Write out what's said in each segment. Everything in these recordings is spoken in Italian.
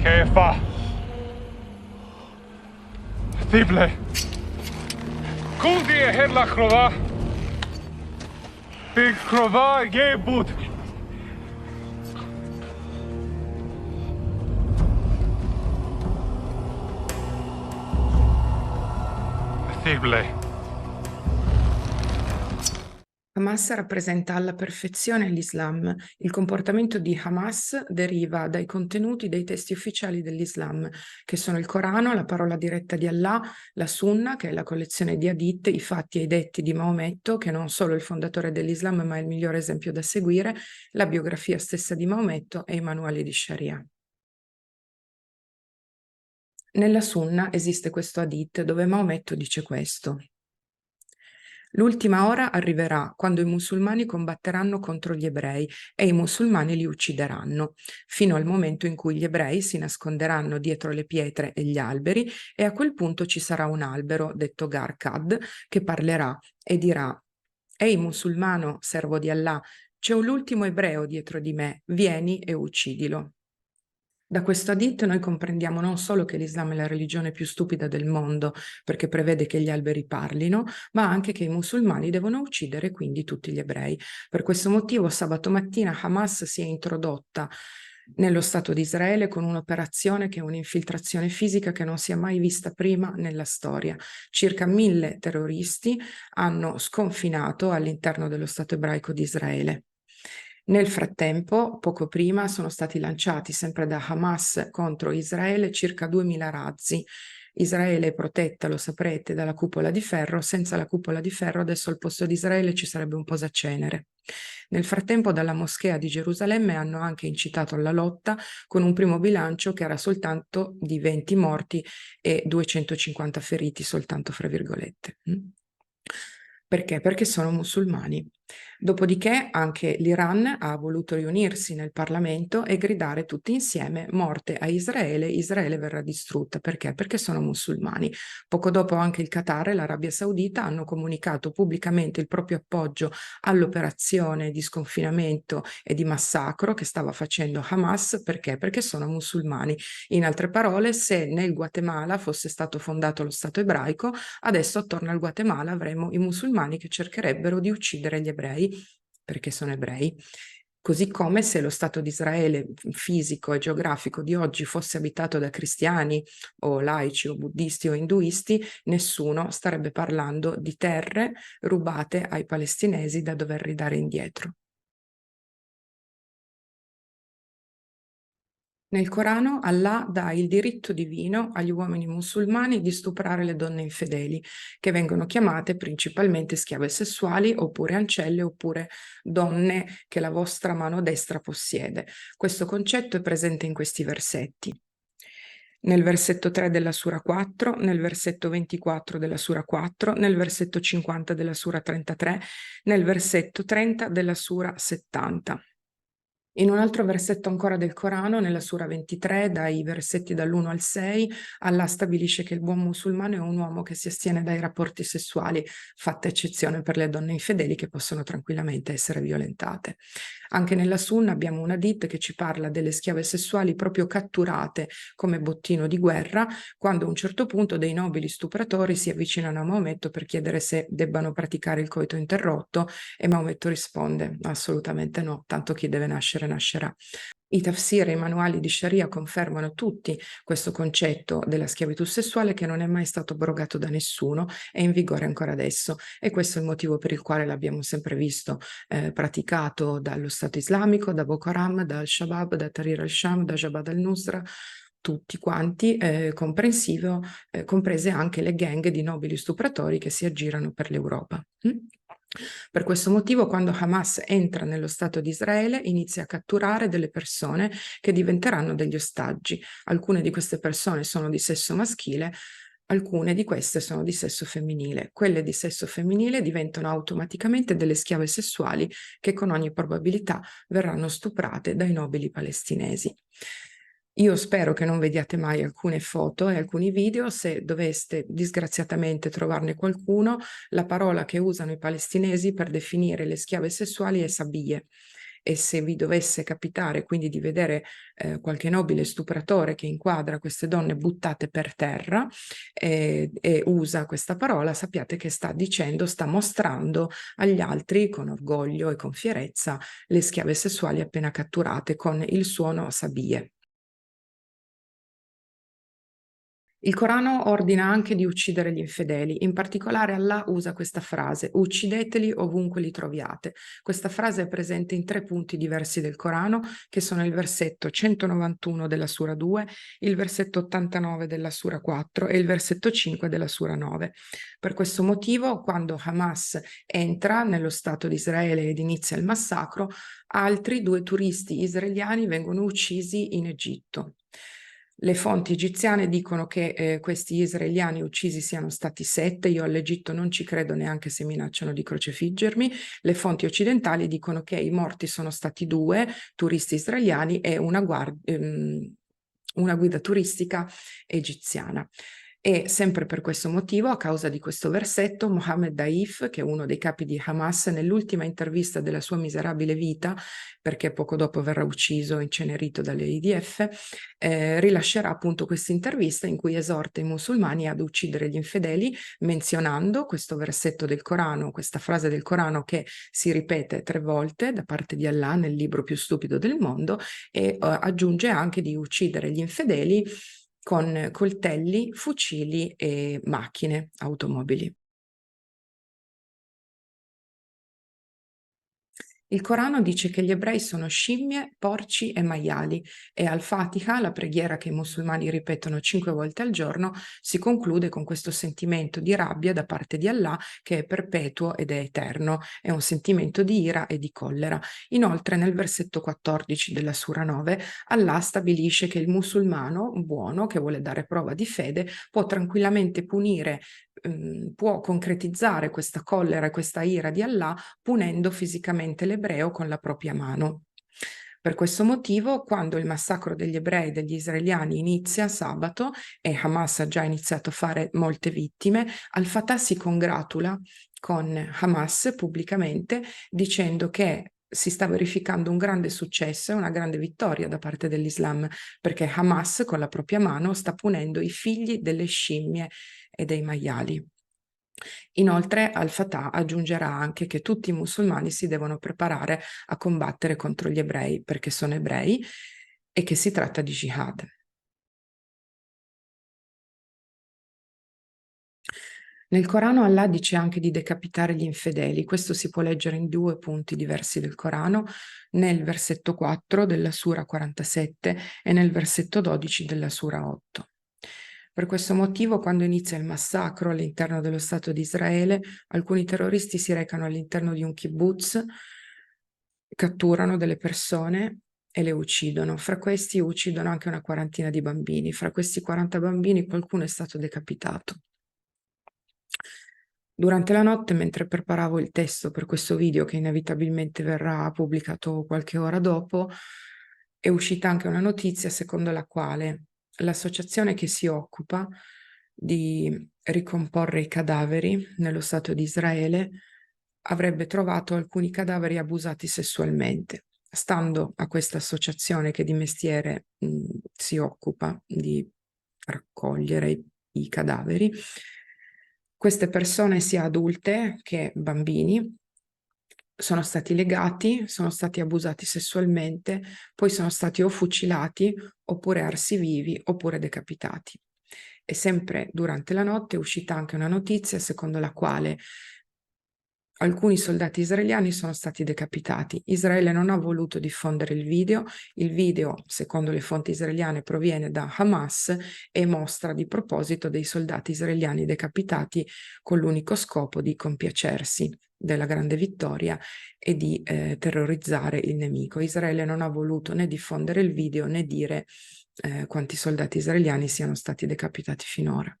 Che fa? Tible. Kundi e herla krova. Big krova ge bud. Tible. Hamas rappresenta alla perfezione l'Islam. Il comportamento di Hamas deriva dai contenuti dei testi ufficiali dell'Islam, che sono il Corano, la parola diretta di Allah, la Sunna, che è la collezione di hadith, i fatti e i detti di Maometto, che non solo è il fondatore dell'Islam, ma è il migliore esempio da seguire, la biografia stessa di Maometto e i manuali di Sharia. Nella Sunna esiste questo hadith dove Maometto dice questo: l'ultima ora arriverà quando i musulmani combatteranno contro gli ebrei e i musulmani li uccideranno, fino al momento in cui gli ebrei si nasconderanno dietro le pietre e gli alberi, e a quel punto ci sarà un albero, detto Garkad, che parlerà e dirà: ehi musulmano, servo di Allah, c'è l'ultimo ebreo dietro di me, vieni e uccidilo. Da questo hadith noi comprendiamo non solo che l'Islam è la religione più stupida del mondo, perché prevede che gli alberi parlino, ma anche che i musulmani devono uccidere quindi tutti gli ebrei. Per questo motivo sabato mattina Hamas si è introdotta nello Stato di Israele con un'operazione che è un'infiltrazione fisica che non si è mai vista prima nella storia. Circa 1000 terroristi hanno sconfinato all'interno dello Stato ebraico di Israele. Nel frattempo, poco prima, sono stati lanciati sempre da Hamas contro Israele circa 2000 razzi. Israele è protetta, lo saprete, dalla cupola di ferro. Senza la cupola di ferro adesso al posto di Israele ci sarebbe un posacenere. Nel frattempo dalla moschea di Gerusalemme hanno anche incitato alla lotta con un primo bilancio che era soltanto di 20 morti e 250 feriti, soltanto fra virgolette. Perché? Perché sono musulmani. Dopodiché anche l'Iran ha voluto riunirsi nel Parlamento e gridare tutti insieme: morte a Israele, Israele verrà distrutta. Perché? Perché sono musulmani. Poco dopo anche il Qatar e l'Arabia Saudita hanno comunicato pubblicamente il proprio appoggio all'operazione di sconfinamento e di massacro che stava facendo Hamas. Perché? Perché sono musulmani. In altre parole, se nel Guatemala fosse stato fondato lo Stato ebraico, adesso attorno al Guatemala avremo i musulmani che cercherebbero di uccidere gli ebrei perché sono ebrei. Così come se lo Stato di Israele fisico e geografico di oggi fosse abitato da cristiani o laici o buddisti o induisti, nessuno starebbe parlando di terre rubate ai palestinesi da dover ridare indietro. Nel Corano Allah dà il diritto divino agli uomini musulmani di stuprare le donne infedeli, che vengono chiamate principalmente schiave sessuali, oppure ancelle, oppure donne che la vostra mano destra possiede. Questo concetto è presente in questi versetti. Nel versetto 3 della Sura 4, nel versetto 24 della Sura 4, nel versetto 50 della Sura 33, nel versetto 30 della Sura 70. In un altro versetto ancora del Corano, nella Sura 23, dai versetti dall'1 al 6, Allah stabilisce che il buon musulmano è un uomo che si astiene dai rapporti sessuali, fatta eccezione per le donne infedeli che possono tranquillamente essere violentate. Anche nella Sunna abbiamo un hadith che ci parla delle schiave sessuali proprio catturate come bottino di guerra, quando a un certo punto dei nobili stupratori si avvicinano a Maometto per chiedere se debbano praticare il coito interrotto, e Maometto risponde: assolutamente no, tanto chi deve nascere nascerà. I tafsir e i manuali di Sharia confermano tutti questo concetto della schiavitù sessuale, che non è mai stato abrogato da nessuno, è in vigore ancora adesso, e questo è il motivo per il quale l'abbiamo sempre visto praticato dallo Stato islamico, da Boko Haram, da Al-Shabaab, da Tahrir al-Sham, da Jabhat al-Nusra, tutti quanti, comprese anche le gang di nobili stupratori che si aggirano per l'Europa. Per questo motivo, quando Hamas entra nello Stato di Israele, inizia a catturare delle persone che diventeranno degli ostaggi. Alcune di queste persone sono di sesso maschile, alcune di queste sono di sesso femminile. Quelle di sesso femminile diventano automaticamente delle schiave sessuali che con ogni probabilità verranno stuprate dai nobili palestinesi. Io spero che non vediate mai alcune foto e alcuni video. Se doveste disgraziatamente trovarne qualcuno, la parola che usano i palestinesi per definire le schiave sessuali è sabie, e se vi dovesse capitare quindi di vedere qualche nobile stupratore che inquadra queste donne buttate per terra e usa questa parola, sappiate che sta dicendo, sta mostrando agli altri con orgoglio e con fierezza le schiave sessuali appena catturate con il suono sabie. Il Corano ordina anche di uccidere gli infedeli, in particolare Allah usa questa frase: uccideteli ovunque li troviate. Questa frase è presente in 3 punti diversi del Corano, che sono il versetto 191 della Sura 2, il versetto 89 della Sura 4 e il versetto 5 della Sura 9. Per questo motivo, quando Hamas entra nello Stato di Israele ed inizia il massacro, altri 2 turisti israeliani vengono uccisi in Egitto. Le fonti egiziane dicono che questi israeliani uccisi siano stati 7, io all'Egitto non ci credo neanche se minacciano di crocefiggermi. Le fonti occidentali dicono che i morti sono stati 2 turisti israeliani e una guida turistica egiziana. E sempre per questo motivo, a causa di questo versetto, Mohammed Daif, che è uno dei capi di Hamas, nell'ultima intervista della sua miserabile vita, perché poco dopo verrà ucciso e incenerito dalle IDF, rilascerà appunto questa intervista in cui esorta i musulmani ad uccidere gli infedeli, menzionando questo versetto del Corano, questa frase del Corano che si ripete 3 volte da parte di Allah nel libro più stupido del mondo, e aggiunge anche di uccidere gli infedeli con coltelli, fucili e macchine, automobili. Il Corano dice che gli ebrei sono scimmie, porci e maiali e al-Fatiha, la preghiera che i musulmani ripetono 5 volte al giorno, si conclude con questo sentimento di rabbia da parte di Allah che è perpetuo ed è eterno, è un sentimento di ira e di collera. Inoltre nel versetto 14 della Sura 9 Allah stabilisce che il musulmano buono che vuole dare prova di fede può tranquillamente può concretizzare questa collera e questa ira di Allah punendo fisicamente l'ebreo con la propria mano. Per questo motivo, quando il massacro degli ebrei e degli israeliani inizia sabato e Hamas ha già iniziato a fare molte vittime, Al-Fatah si congratula con Hamas pubblicamente dicendo che si sta verificando un grande successo e una grande vittoria da parte dell'Islam, perché Hamas con la propria mano sta punendo i figli delle scimmie e dei maiali. Inoltre Al-Fatah aggiungerà anche che tutti i musulmani si devono preparare a combattere contro gli ebrei perché sono ebrei e che si tratta di jihad. Nel Corano Allah dice anche di decapitare gli infedeli, questo si può leggere in 2 punti diversi del Corano, nel versetto 4 della Sura 47 e nel versetto 12 della Sura 8. Per questo motivo, quando inizia il massacro all'interno dello Stato di Israele, alcuni terroristi si recano all'interno di un kibbutz, catturano delle persone e le uccidono. Fra questi uccidono anche una quarantina di bambini. Fra questi 40 bambini qualcuno è stato decapitato. Durante la notte, mentre preparavo il testo per questo video, che inevitabilmente verrà pubblicato qualche ora dopo, è uscita anche una notizia secondo la quale l'associazione che si occupa di ricomporre i cadaveri nello Stato di Israele avrebbe trovato alcuni cadaveri abusati sessualmente. Stando a questa associazione che di mestiere si occupa di raccogliere i cadaveri, queste persone sia adulte che bambini sono stati legati, sono stati abusati sessualmente, poi sono stati o fucilati oppure arsi vivi oppure decapitati. E sempre durante la notte è uscita anche una notizia secondo la quale alcuni soldati israeliani sono stati decapitati. Israele non ha voluto diffondere il video, secondo le fonti israeliane, proviene da Hamas e mostra di proposito dei soldati israeliani decapitati con l'unico scopo di compiacersi della grande vittoria e di terrorizzare il nemico. Israele non ha voluto né diffondere il video né dire quanti soldati israeliani siano stati decapitati finora.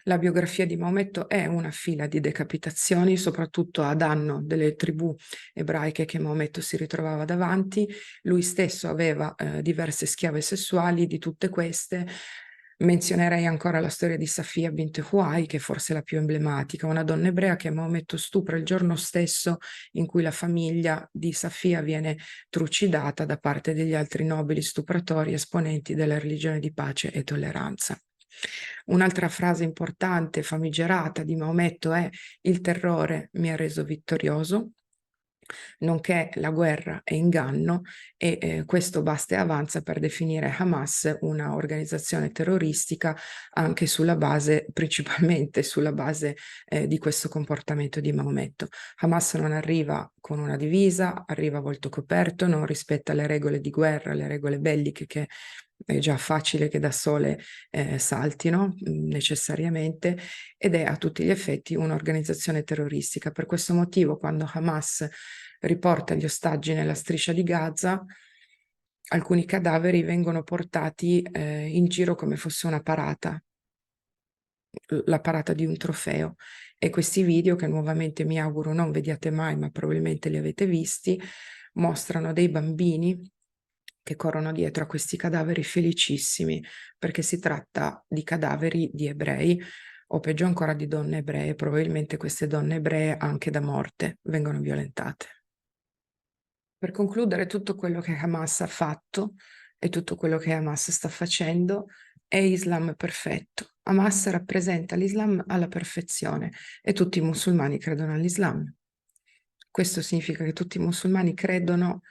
La biografia di Maometto è una fila di decapitazioni, soprattutto a danno delle tribù ebraiche che Maometto si ritrovava davanti. Lui stesso aveva diverse schiave sessuali, di tutte queste Menzionerei ancora la storia di Safia bint Huai, che è forse la più emblematica, una donna ebrea che Maometto stupra il giorno stesso in cui la famiglia di Safia viene trucidata da parte degli altri nobili stupratori esponenti della religione di pace e tolleranza. Un'altra frase importante, famigerata di Maometto è: il terrore mi ha reso vittorioso, nonché la guerra è inganno, e questo basta e avanza per definire Hamas una organizzazione terroristica anche sulla base, principalmente sulla base di questo comportamento di Maometto. Hamas non arriva con una divisa, arriva a volto coperto, non rispetta le regole di guerra, le regole belliche che è già facile che da sole saltino necessariamente, ed è a tutti gli effetti un'organizzazione terroristica. Per questo motivo, quando Hamas riporta gli ostaggi nella striscia di Gaza, alcuni cadaveri vengono portati in giro come fosse una parata, la parata di un trofeo. E questi video, che nuovamente mi auguro non vediate mai, ma probabilmente li avete visti, mostrano dei bambini che corrono dietro a questi cadaveri felicissimi, perché si tratta di cadaveri di ebrei, o peggio ancora di donne ebree. Probabilmente queste donne ebree, anche da morte, vengono violentate. Per concludere, tutto quello che Hamas ha fatto e tutto quello che Hamas sta facendo è Islam perfetto. Hamas rappresenta l'Islam alla perfezione e tutti i musulmani credono all'Islam. Questo significa che tutti i musulmani credono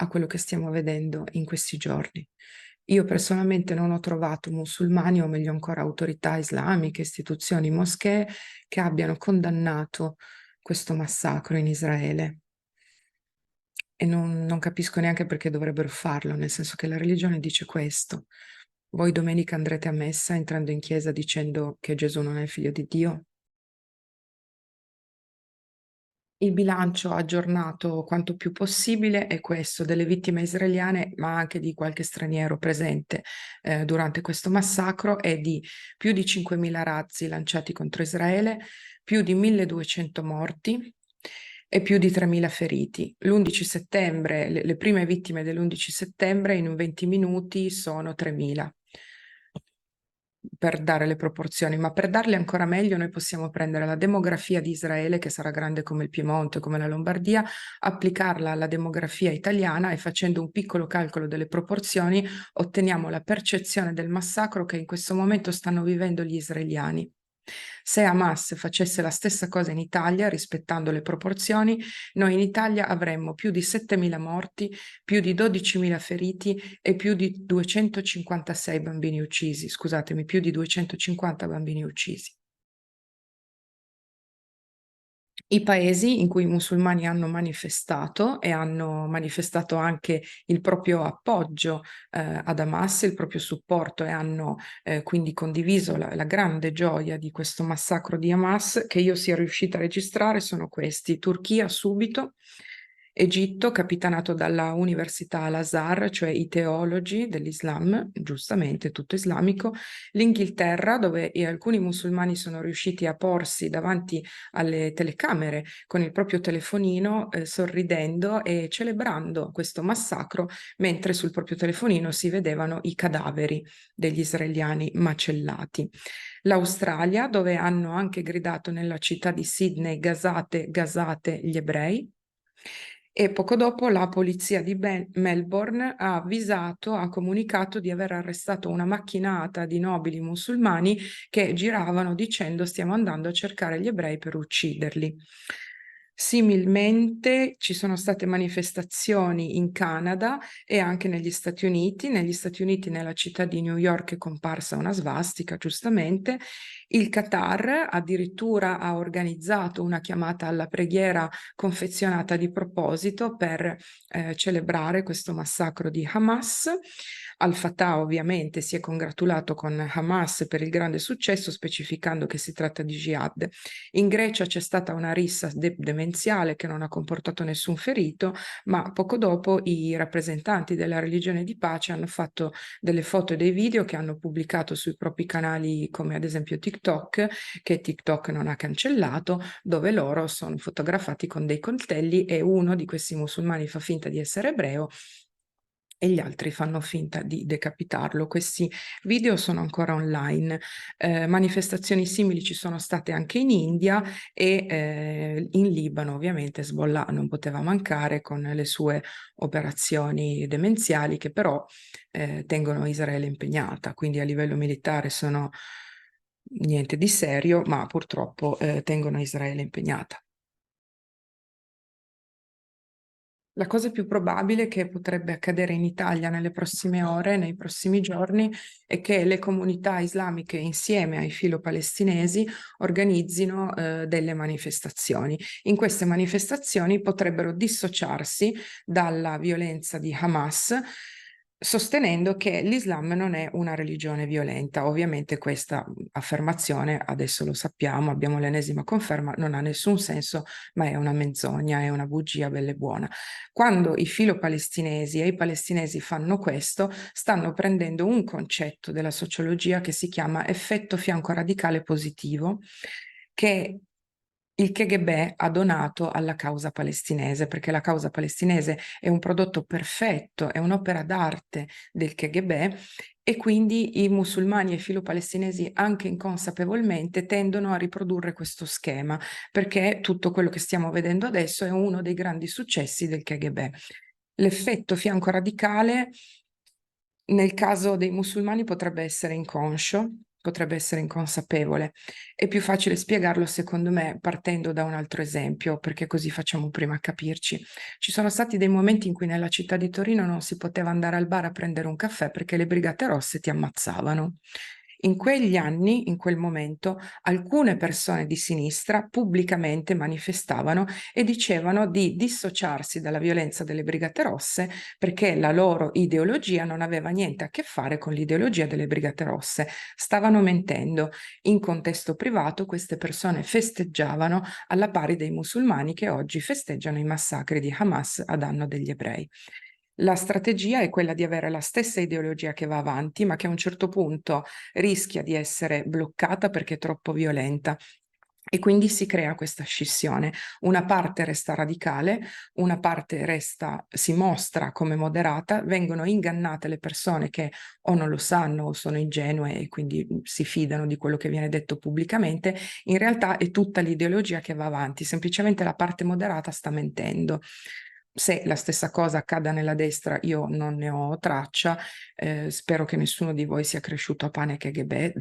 a quello che stiamo vedendo in questi giorni. Io personalmente non ho trovato musulmani, o meglio ancora autorità islamiche, istituzioni, moschee, che abbiano condannato questo massacro in Israele. E non capisco neanche perché dovrebbero farlo, nel senso che la religione dice questo. Voi domenica andrete a messa entrando in chiesa dicendo che Gesù non è il figlio di Dio? Il bilancio aggiornato quanto più possibile è questo, delle vittime israeliane, ma anche di qualche straniero presente durante questo massacro, è di più di 5.000 razzi lanciati contro Israele, più di 1.200 morti e più di 3.000 feriti. L'11 settembre, le prime vittime dell'11 settembre in 20 minuti sono 3.000, per dare le proporzioni, ma per darle ancora meglio noi possiamo prendere la demografia di Israele, che sarà grande come il Piemonte, come la Lombardia, applicarla alla demografia italiana, e facendo un piccolo calcolo delle proporzioni otteniamo la percezione del massacro che in questo momento stanno vivendo gli israeliani. Se Hamas facesse la stessa cosa in Italia, rispettando le proporzioni, noi in Italia avremmo più di 7.000 morti, più di 12.000 feriti e più di 256 bambini uccisi. Scusatemi, più di 250 bambini uccisi. I paesi in cui i musulmani hanno manifestato, e hanno manifestato anche il proprio appoggio ad Hamas, il proprio supporto, e hanno quindi condiviso la grande gioia di questo massacro di Hamas, che io sia riuscita a registrare, sono questi: Turchia subito, Egitto, capitanato dalla Università Al-Azhar, cioè i teologi dell'Islam, giustamente tutto islamico, l'Inghilterra, dove alcuni musulmani sono riusciti a porsi davanti alle telecamere con il proprio telefonino, sorridendo e celebrando questo massacro, mentre sul proprio telefonino si vedevano i cadaveri degli israeliani macellati. L'Australia, dove hanno anche gridato nella città di Sydney: gasate, gasate gli ebrei. E poco dopo la polizia di Melbourne ha avvisato, ha comunicato di aver arrestato una macchinata di nobili musulmani che giravano dicendo: stiamo andando a cercare gli ebrei per ucciderli. Similmente ci sono state manifestazioni in Canada e anche negli Stati Uniti. Negli Stati Uniti, nella città di New York, è comparsa una svastica, giustamente. Il Qatar addirittura ha organizzato una chiamata alla preghiera confezionata di proposito per celebrare questo massacro di Hamas. Al-Fatah ovviamente si è congratulato con Hamas per il grande successo, specificando che si tratta di jihad. In Grecia c'è stata una rissa demenziale che non ha comportato nessun ferito, ma poco dopo i rappresentanti della religione di pace hanno fatto delle foto e dei video che hanno pubblicato sui propri canali, come ad esempio TikTok, che TikTok non ha cancellato, dove loro sono fotografati con dei coltelli, e uno di questi musulmani fa finta di essere ebreo e gli altri fanno finta di decapitarlo. Questi video sono ancora online. Manifestazioni simili ci sono state anche in India e in Libano, ovviamente Hezbollah non poteva mancare con le sue operazioni demenziali che però tengono Israele impegnata, quindi a livello militare sono niente di serio, ma purtroppo tengono Israele impegnata. La cosa più probabile che potrebbe accadere in Italia nelle prossime ore, nei prossimi giorni, è che le comunità islamiche insieme ai filo-palestinesi organizzino delle manifestazioni. In queste manifestazioni potrebbero dissociarsi dalla violenza di Hamas, sostenendo che l'Islam non è una religione violenta. Ovviamente questa affermazione, adesso lo sappiamo, abbiamo l'ennesima conferma, non ha nessun senso, ma è una menzogna, è una bugia bella e buona. Quando i filo-palestinesi e i palestinesi fanno questo, stanno prendendo un concetto della sociologia che si chiama effetto fianco radicale positivo, che il KGB ha donato alla causa palestinese, perché la causa palestinese è un prodotto perfetto, è un'opera d'arte del KGB e quindi i musulmani e i filo-palestinesi anche inconsapevolmente tendono a riprodurre questo schema, perché tutto quello che stiamo vedendo adesso è uno dei grandi successi del KGB. L'effetto fianco radicale nel caso dei musulmani potrebbe essere inconscio, potrebbe essere inconsapevole. È più facile spiegarlo, secondo me, partendo da un altro esempio, perché così facciamo prima a capirci. Ci sono stati dei momenti in cui nella città di Torino non si poteva andare al bar a prendere un caffè perché le brigate rosse ti ammazzavano. In quegli anni, in quel momento, alcune persone di sinistra pubblicamente manifestavano e dicevano di dissociarsi dalla violenza delle Brigate Rosse perché la loro ideologia non aveva niente a che fare con l'ideologia delle Brigate Rosse. Stavano mentendo. In contesto privato queste persone festeggiavano alla pari dei musulmani che oggi festeggiano i massacri di Hamas a danno degli ebrei. La strategia è quella di avere la stessa ideologia che va avanti, ma che a un certo punto rischia di essere bloccata perché è troppo violenta. E quindi si crea questa scissione. Una parte resta radicale, una parte si mostra come moderata, vengono ingannate le persone che o non lo sanno o sono ingenue e quindi si fidano di quello che viene detto pubblicamente. In realtà è tutta l'ideologia che va avanti, semplicemente la parte moderata sta mentendo. Se la stessa cosa accada nella destra, io non ne ho traccia. Spero che nessuno di voi sia cresciuto a pane KGB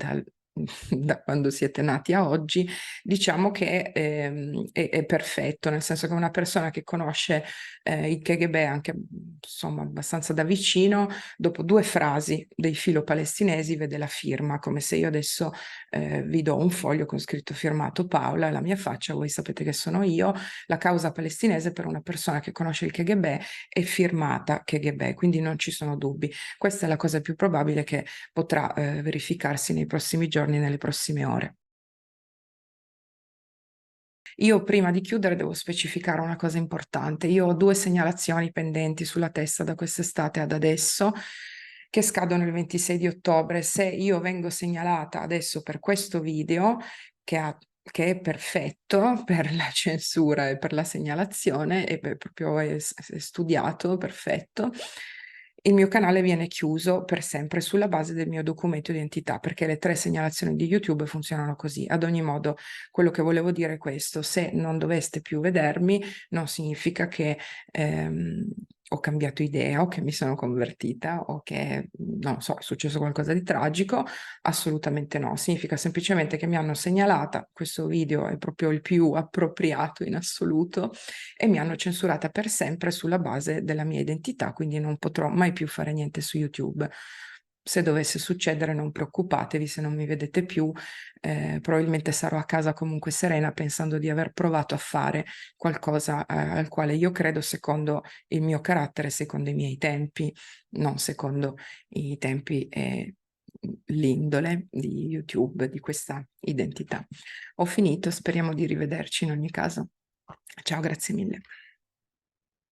da quando siete nati a oggi. Diciamo che è perfetto, nel senso che una persona che conosce il KGB anche insomma abbastanza da vicino, dopo 2 frasi dei filo palestinesi vede la firma, come se io adesso vi do un foglio con scritto firmato Paola, la mia faccia, voi sapete che sono io. La causa palestinese per una persona che conosce il KGB è firmata KGB, quindi non ci sono dubbi. Questa è la cosa più probabile che potrà verificarsi nei prossimi giorni, nelle prossime ore. Io prima di chiudere devo specificare una cosa importante. Io ho 2 segnalazioni pendenti sulla testa da quest'estate ad adesso che scadono il 26 di ottobre. Se io vengo segnalata adesso per questo video che è perfetto per la censura e per la segnalazione, proprio è studiato, perfetto. Il mio canale viene chiuso per sempre sulla base del mio documento di identità, perché le 3 segnalazioni di YouTube funzionano così. Ad ogni modo, quello che volevo dire è questo: se non doveste più vedermi, non significa che ho cambiato idea o che mi sono convertita o che, non so, è successo qualcosa di tragico. Assolutamente no, significa semplicemente che mi hanno segnalata, questo video è proprio il più appropriato in assoluto, e mi hanno censurata per sempre sulla base della mia identità, quindi non potrò mai più fare niente su YouTube. Se dovesse succedere, non preoccupatevi, se non mi vedete più, probabilmente sarò a casa comunque serena pensando di aver provato a fare qualcosa al quale io credo secondo il mio carattere, secondo i miei tempi, non secondo i tempi e l'indole di YouTube, di questa identità. Ho finito, speriamo di rivederci in ogni caso. Ciao, grazie mille.